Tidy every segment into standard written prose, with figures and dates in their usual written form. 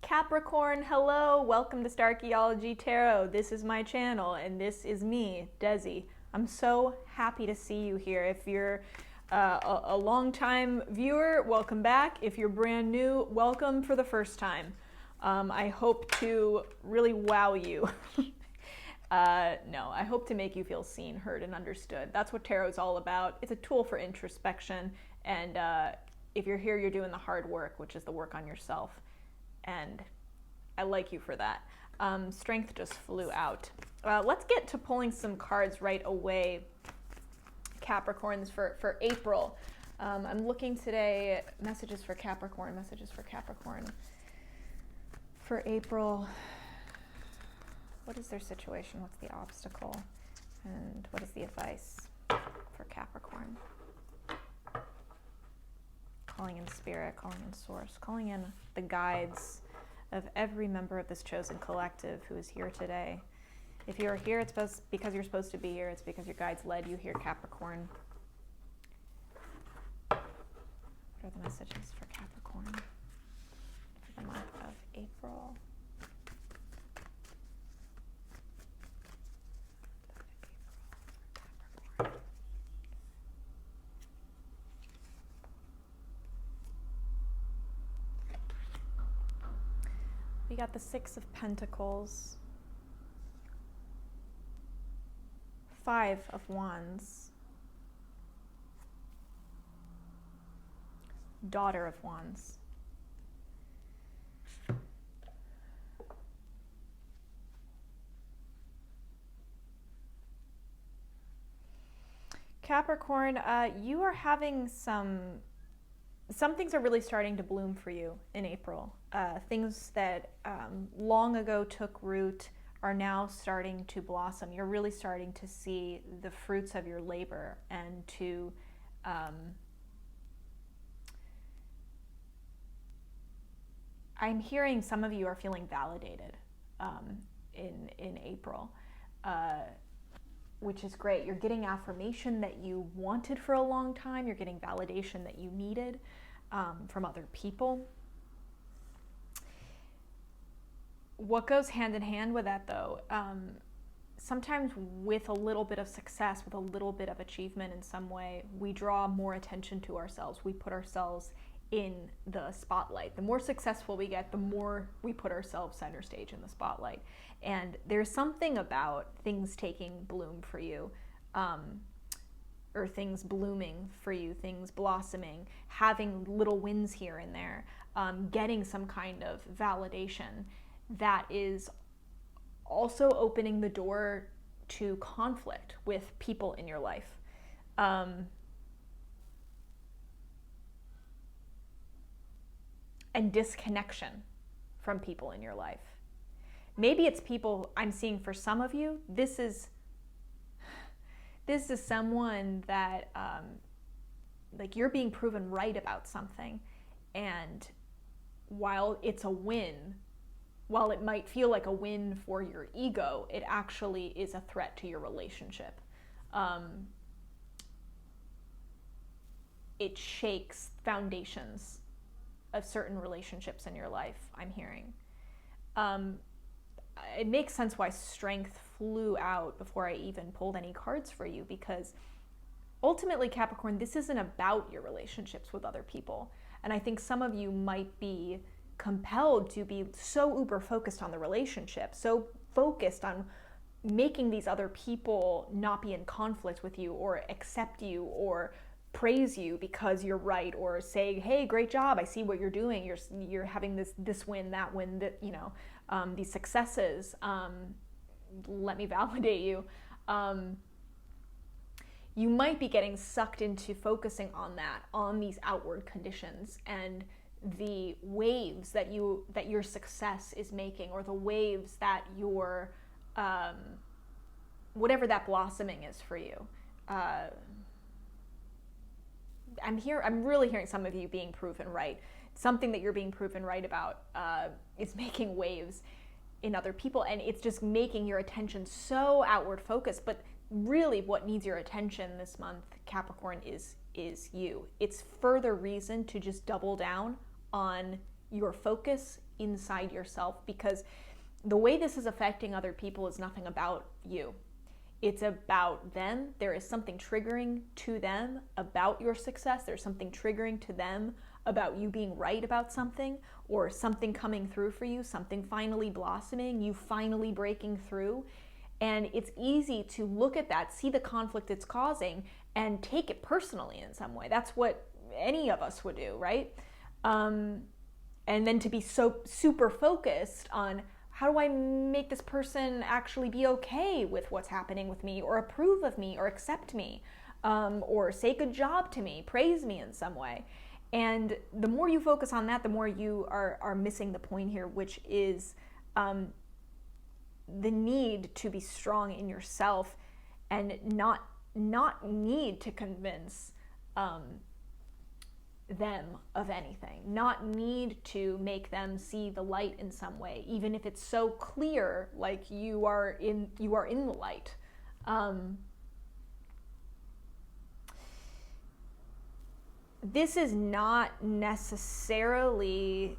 Capricorn, hello, welcome to Starchaeology Tarot. This is my channel and this is me, Desi. I'm so happy to see you here. If you're a long-time viewer, welcome back. If you're brand new, welcome for the first time. I hope to really wow you. No, I hope to make you feel seen, heard, and understood. That's what tarot is all about. It's a tool for introspection, and if you're here, you're doing the hard work, which is the work on yourself. And I like you for that. Strength just flew out. Let's get to pulling some cards right away, Capricorns, for April. I'm looking today, messages for Capricorn, for April. What is their situation? What's the obstacle? And what is the advice for Capricorn? Calling in spirit, calling in source, calling in the guides of every member of this chosen collective who is here today. If you're here, it's because you're supposed to be here. It's because your guides led you here, Capricorn. What are the messages for Capricorn for the month of April? We got the Six of Pentacles, Five of Wands, Daughter of Wands. Capricorn, you are having some things are really starting to bloom for you in April. Things that long ago took root are now starting to blossom. You're really starting to see the fruits of your labor and to I'm hearing some of you are feeling validated in April, which is great. You're getting affirmation that you wanted for a long time. You're getting validation that you needed from other people. What goes hand in hand with that, though, sometimes with a little bit of success, with a little bit of achievement in some way, we draw more attention to ourselves. We put ourselves in the spotlight. The more successful we get, the more we put ourselves center stage in the spotlight. And there's something about things taking bloom for you, or things blooming for you, things blossoming, having little wins here and there, getting some kind of validation that is also opening the door to conflict with people in your life. And disconnection from people in your life. Maybe it's people I'm seeing for some of you. This is someone that like you're being proven right about something, and while it's a win, while it might feel like a win for your ego, it actually is a threat to your relationship. It shakes foundations of certain relationships in your life, I'm hearing. It makes sense why strength flew out before I even pulled any cards for you, because ultimately, Capricorn, this isn't about your relationships with other people. And I think some of you might be compelled to be so uber focused on the relationship, so focused on making these other people not be in conflict with you or accept you or praise you because you're right, or say, hey, great job, I see what you're doing, you're having this win, that win, that, you know, these successes, let me validate you. You might be getting sucked into focusing on that, on these outward conditions and the waves that your success is making, or the waves that your whatever that blossoming is for you. I'm really hearing some of you being proven right. Something that you're being proven right about is making waves in other people, and it's just making your attention so outward focused. But really what needs your attention this month, Capricorn, is you. It's further reason to just double down on your focus inside yourself, because the way this is affecting other people is nothing about you. It's about them. There is something triggering to them about your success. There's something triggering to them about you being right about something, or something coming through for you, something finally blossoming, you finally breaking through. And it's easy to look at that, see the conflict it's causing, and take it personally in some way. That's what any of us would do, right? And then to be so super focused on, how do I make this person actually be okay with what's happening with me, or approve of me, or accept me, or say good job to me, praise me in some way. And the more you focus on that, the more you are missing the point here, which is the need to be strong in yourself, and not need to convince them of anything, not need to make them see the light in some way, even if it's so clear, like you are in the light. This is not necessarily,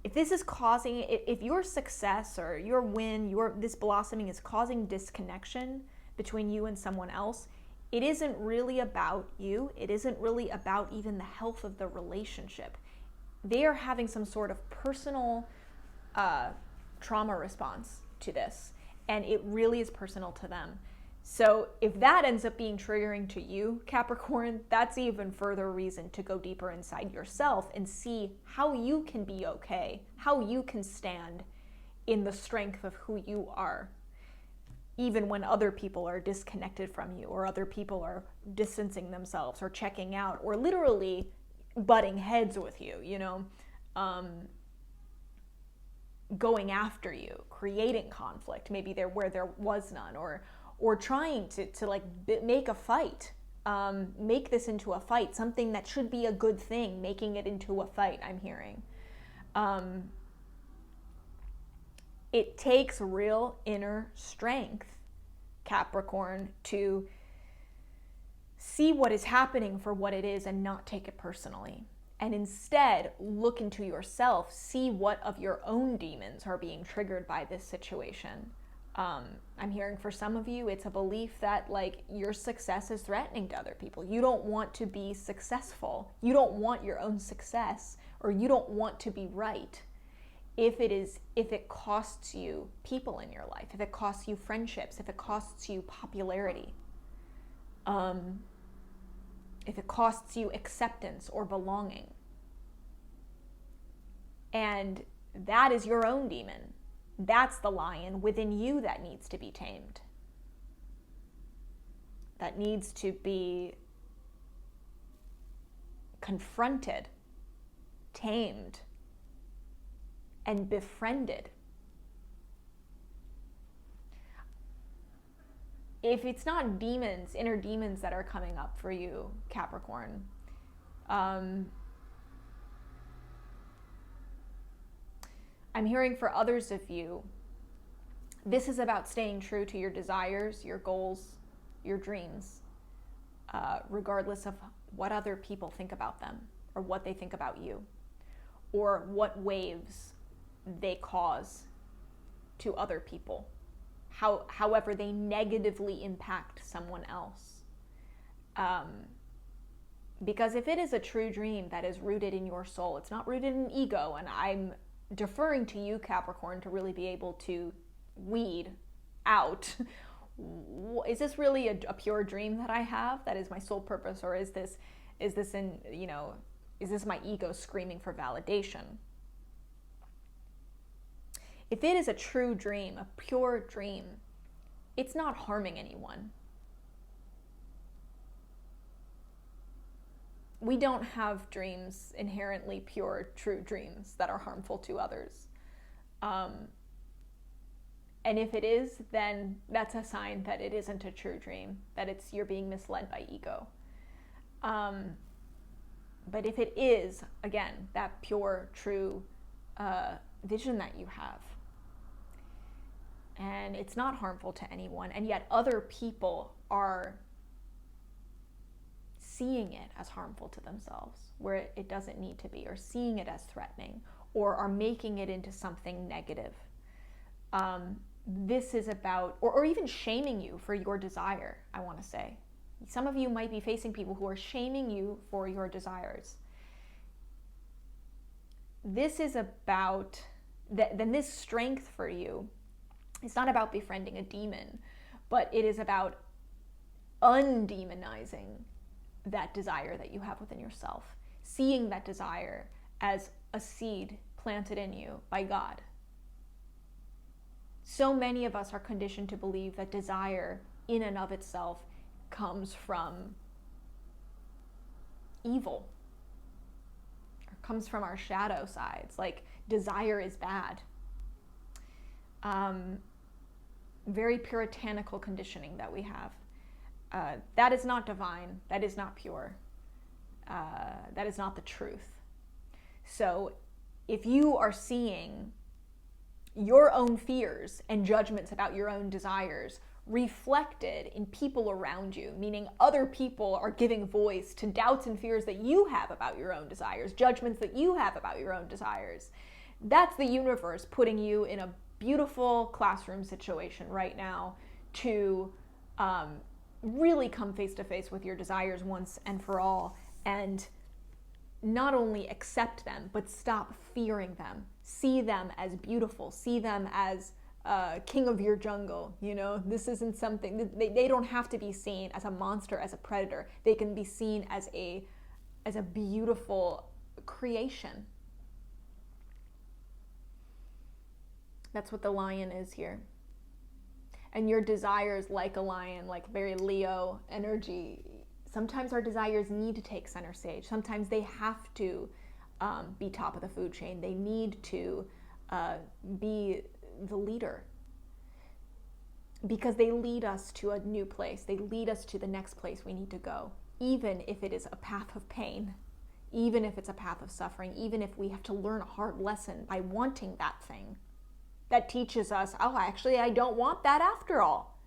if this is causing, if your success or your win, this blossoming is causing disconnection between you and someone else, it isn't really about you. It isn't really about even the health of the relationship. They are having some sort of personal trauma response to this, and it really is personal to them. So if that ends up being triggering to you, Capricorn, that's even further reason to go deeper inside yourself and see how you can be okay, how you can stand in the strength of who you are, even when other people are disconnected from you, or other people are distancing themselves or checking out, or literally butting heads with you, going after you, creating conflict, maybe where there was none, or trying to like make a fight, make this into a fight, something that should be a good thing, making it into a fight, I'm hearing. It takes real inner strength, Capricorn, to see what is happening for what it is and not take it personally. And instead, look into yourself, see what of your own demons are being triggered by this situation. I'm hearing for some of you, it's a belief that like your success is threatening to other people. You don't want to be successful. You don't want your own success, or you don't want to be right. If it costs you people in your life, if it costs you friendships, if it costs you popularity, if it costs you acceptance or belonging. And that is your own demon. That's the lion within you that needs to be tamed. That needs to be confronted, tamed, and befriended. If it's not demons, inner demons that are coming up for you, Capricorn, I'm hearing for others of you, this is about staying true to your desires, your goals, your dreams, regardless of what other people think about them, or what they think about you, or what waves they cause to other people, however they negatively impact someone else. Because if it is a true dream that is rooted in your soul, it's not rooted in ego, and I'm deferring to you, Capricorn, to really be able to weed out, is this really a pure dream that I have that is my sole purpose, or is this my ego screaming for validation? If it is a true dream, a pure dream, it's not harming anyone. We don't have dreams, inherently pure, true dreams that are harmful to others. And if it is, then that's a sign that it isn't a true dream, that you're being misled by ego. But if it is, again, that pure, true vision that you have, and it's not harmful to anyone, and yet other people are seeing it as harmful to themselves, where it doesn't need to be, or seeing it as threatening, or are making it into something negative. This is about, or even shaming you for your desire, I want to say. Some of you might be facing people who are shaming you for your desires. This is about, then this strength for you, it's not about befriending a demon, but it is about undemonizing that desire that you have within yourself, seeing that desire as a seed planted in you by God. So many of us are conditioned to believe that desire in and of itself comes from evil, or comes from our shadow sides, like desire is bad. Very puritanical conditioning that we have. That is not divine, that is not pure, that is not the truth. So if you are seeing your own fears and judgments about your own desires reflected in people around you, meaning other people are giving voice to doubts and fears that you have about your own desires, judgments that you have about your own desires, that's the universe putting you in a beautiful classroom situation right now to really come face to face with your desires once and for all, and not only accept them, but stop fearing them. See them as beautiful. See them as king of your jungle. You know, this isn't something, they don't have to be seen as a monster, as a predator. They can be seen as a beautiful creation. That's what the lion is here. And your desires, like a lion, like very Leo energy, sometimes our desires need to take center stage. Sometimes they have to be top of the food chain. They need to be the leader, because they lead us to a new place. They lead us to the next place we need to go, even if it is a path of pain, even if it's a path of suffering, even if we have to learn a hard lesson by wanting that thing that teaches us, oh, actually, I don't want that after all.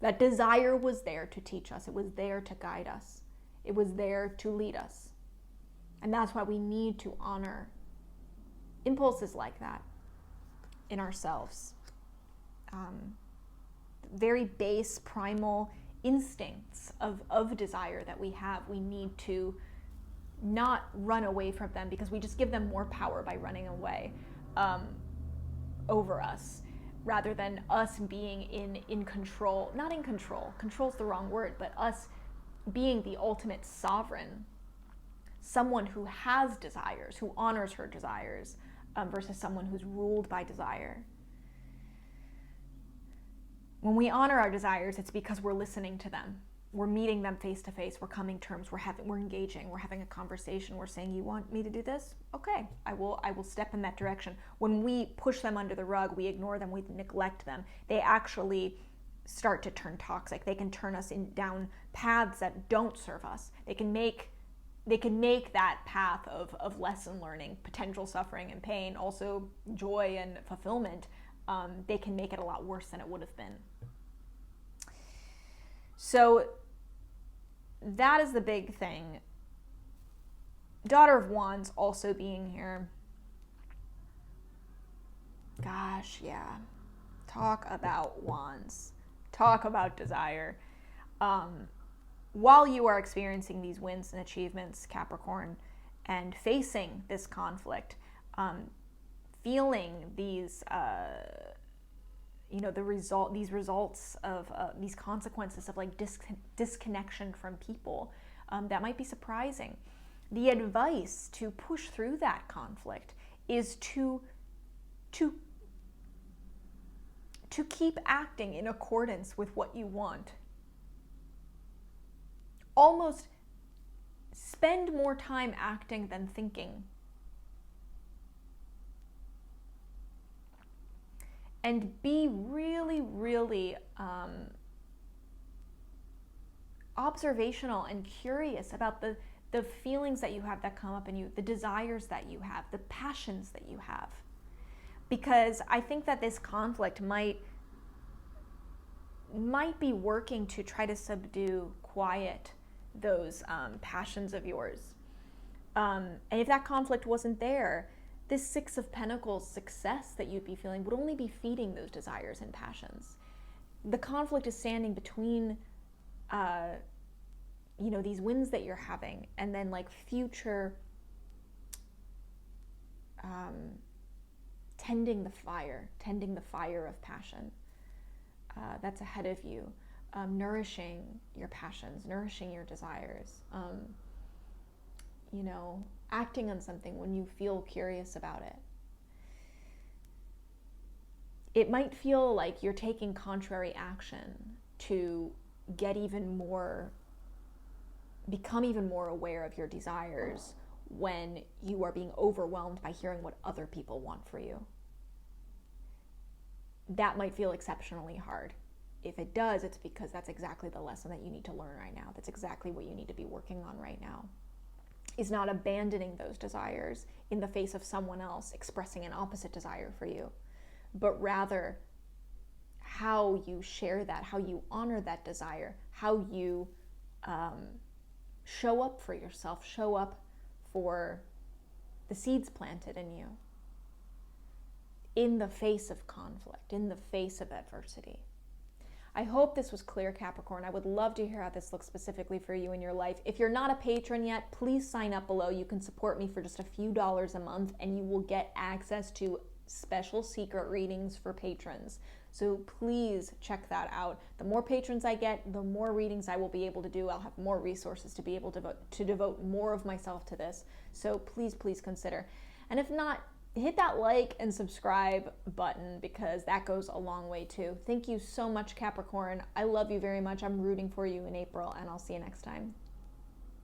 That desire was there to teach us. It was there to guide us. It was there to lead us. And that's why we need to honor impulses like that in ourselves. Very base, primal instincts of desire that we have. We need to not run away from them, because we just give them more power by running away over us, rather than us being in control. Not in control. Control's the wrong word, but us being the ultimate sovereign. Someone who has desires, who honors her desires, versus someone who's ruled by desire. When we honor our desires, it's because we're listening to them. We're meeting them face to face. We're coming to terms. We're engaging. We're having a conversation. We're saying, "You want me to do this? Okay, I will step in that direction." When we push them under the rug, we ignore them, we neglect them, they actually start to turn toxic. They can turn us down paths that don't serve us. They can make that path of lesson learning, potential suffering and pain, also joy and fulfillment. They can make it a lot worse than it would have been. So that is the big thing. Daughter of Wands also being here. Gosh, yeah. Talk about wands. Talk about desire. While you are experiencing these wins and achievements, Capricorn, and facing this conflict, feeling these these results of these consequences of like disconnection from people, that might be surprising. The advice to push through that conflict is to keep acting in accordance with what you want. Almost spend more time acting than thinking. And be really, really observational and curious about the feelings that you have that come up in you, the desires that you have, the passions that you have. Because I think that this conflict might be working to try to subdue, quiet those passions of yours. And if that conflict wasn't there, this Six of Pentacles success that you'd be feeling would only be feeding those desires and passions. The conflict is standing between, these wins that you're having and then like future tending the fire of passion that's ahead of you, nourishing your passions, nourishing your desires, acting on something when you feel curious about it. It might feel like you're taking contrary action to become even more aware of your desires when you are being overwhelmed by hearing what other people want for you. That might feel exceptionally hard. If it does, it's because that's exactly the lesson that you need to learn right now. That's exactly what you need to be working on right now, is not abandoning those desires in the face of someone else expressing an opposite desire for you, but rather how you share that, how you honor that desire, how you show up for yourself, show up for the seeds planted in you in the face of conflict, in the face of adversity. I hope this was clear, Capricorn. I would love to hear how this looks specifically for you in your life. If you're not a patron yet, please sign up below. You can support me for just a few dollars a month and you will get access to special secret readings for patrons. So please check that out. The more patrons I get, the more readings I will be able to do. I'll have more resources to be able to devote more of myself to this. So please, please consider. And if not, hit that like and subscribe button because that goes a long way too. Thank you so much, Capricorn. I love you very much. I'm rooting for you in April and I'll see you next time.